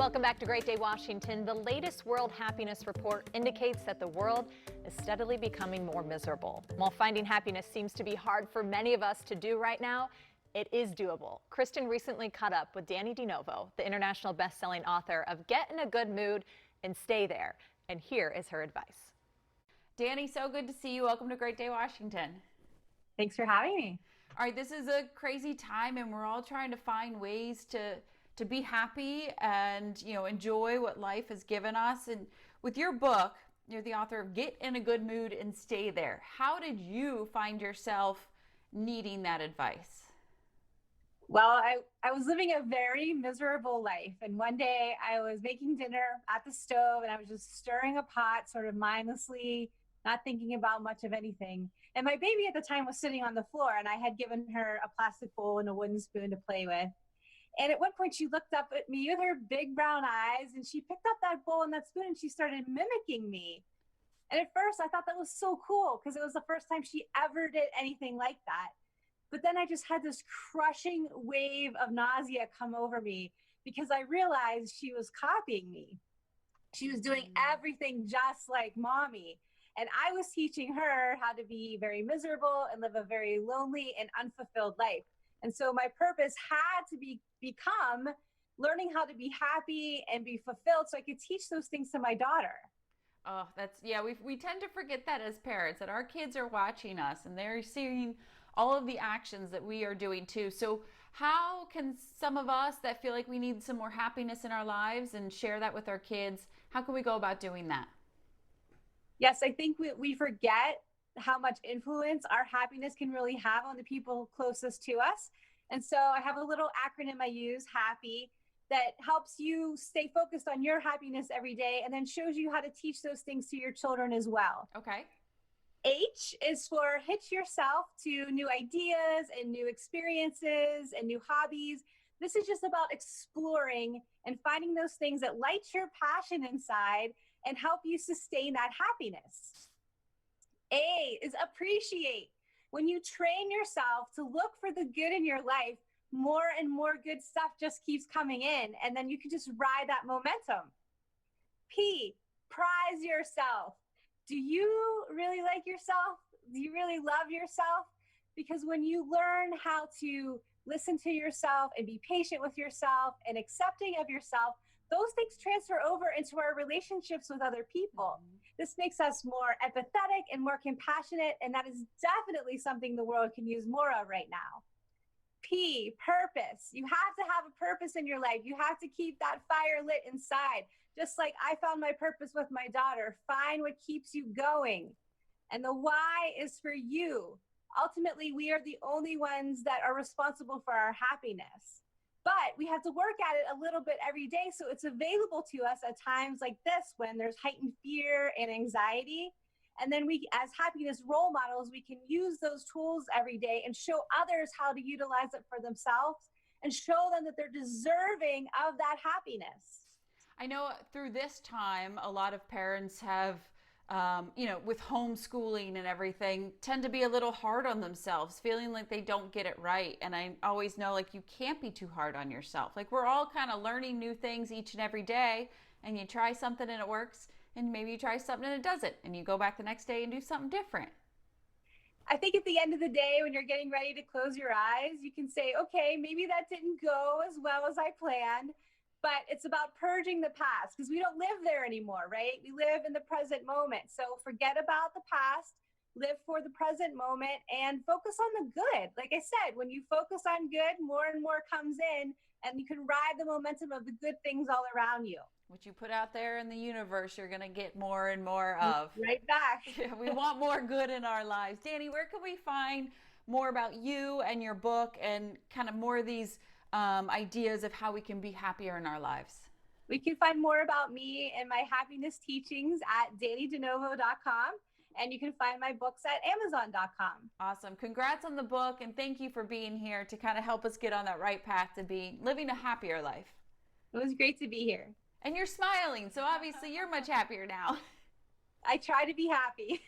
Welcome back to Great Day Washington. The latest World Happiness Report indicates that the world is steadily becoming more miserable. While finding happiness seems to be hard for many of us to do right now, it is doable. Kristen recently caught up with Dannie De Novo, the international best-selling author of Get in a Good Mood and Stay There. And here is her advice. Dannie, so good to see you. Welcome to Great Day Washington. Thanks for having me. All right, this is a crazy time and we're all trying to find ways to be happy and, enjoy what life has given us. And with your book, you're the author of Get in a Good Mood and Stay There. How did you find yourself needing that advice? Well, I was living a very miserable life. And one day I was making dinner at the stove and I was just stirring a pot sort of mindlessly, not thinking about much of anything. And my baby at the time was sitting on the floor and I had given her a plastic bowl and a wooden spoon to play with. And at one point she looked up at me with her big brown eyes and she picked up that bowl and that spoon and she started mimicking me. And at first I thought that was so cool because it was the first time she ever did anything like that. But then I just had this crushing wave of nausea come over me because I realized she was copying me. She was doing everything just like mommy. And I was teaching her how to be very miserable and live a very lonely and unfulfilled life. And so my purpose had to become learning how to be happy and be fulfilled so I could teach those things to my daughter. Oh, we tend to forget that as parents, that our kids are watching us and they're seeing all of the actions that we are doing too. So how can some of us that feel like we need some more happiness in our lives and share that with our kids, how can we go about doing that? Yes, I think we forget how much influence our happiness can really have on the people closest to us. And so I have a little acronym I use, HAPPY, that helps you stay focused on your happiness every day and then shows you how to teach those things to your children as well. Okay. H is for hitch yourself to new ideas and new experiences and new hobbies. This is just about exploring and finding those things that light your passion inside and help you sustain that happiness. A is appreciate. When you train yourself to look for the good in your life, more and more good stuff just keeps coming in, and then you can just ride that momentum. P, prize yourself. Do you really like yourself? Do you really love yourself? Because when you learn how to listen to yourself and be patient with yourself and accepting of yourself, those things transfer over into our relationships with other people. This makes us more empathetic and more compassionate, and that is definitely something the world can use more of right now. P, purpose. You have to have a purpose in your life. You have to keep that fire lit inside. Just like I found my purpose with my daughter, find what keeps you going. And the why is for you. Ultimately, we are the only ones that are responsible for our happiness. But we have to work at it a little bit every day so it's available to us at times like this when there's heightened fear and anxiety. And then we, as happiness role models, we can use those tools every day and show others how to utilize it for themselves and show them that they're deserving of that happiness. I know through this time, a lot of parents have, with homeschooling and everything, tend to be a little hard on themselves, feeling like they don't get it right. And I always know, you can't be too hard on yourself. We're all kind of learning new things each and every day, and you try something and it works, and maybe you try something and it doesn't, and you go back the next day and do something different. I think at the end of the day, when you're getting ready to close your eyes, you can say, okay, maybe that didn't go as well as I planned. But it's about purging the past because we don't live there anymore, right? We live in the present moment. So forget about the past, live for the present moment, and focus on the good. Like I said, when you focus on good, more and more comes in, and you can ride the momentum of the good things all around you. What you put out there in the universe, you're going to get more and more of. Right back. Yeah, we want more good in our lives. Dannie, where can we find more about you and your book and kind of more of these ideas of how we can be happier in our lives? We can find more about me and my happiness teachings at DannieDeNovo.com, and you can find my books at Amazon.com. Awesome. Congrats on the book, and thank you for being here to kind of help us get on that right path to be living a happier life. It was great to be here. And you're smiling, so obviously you're much happier now. I try to be happy.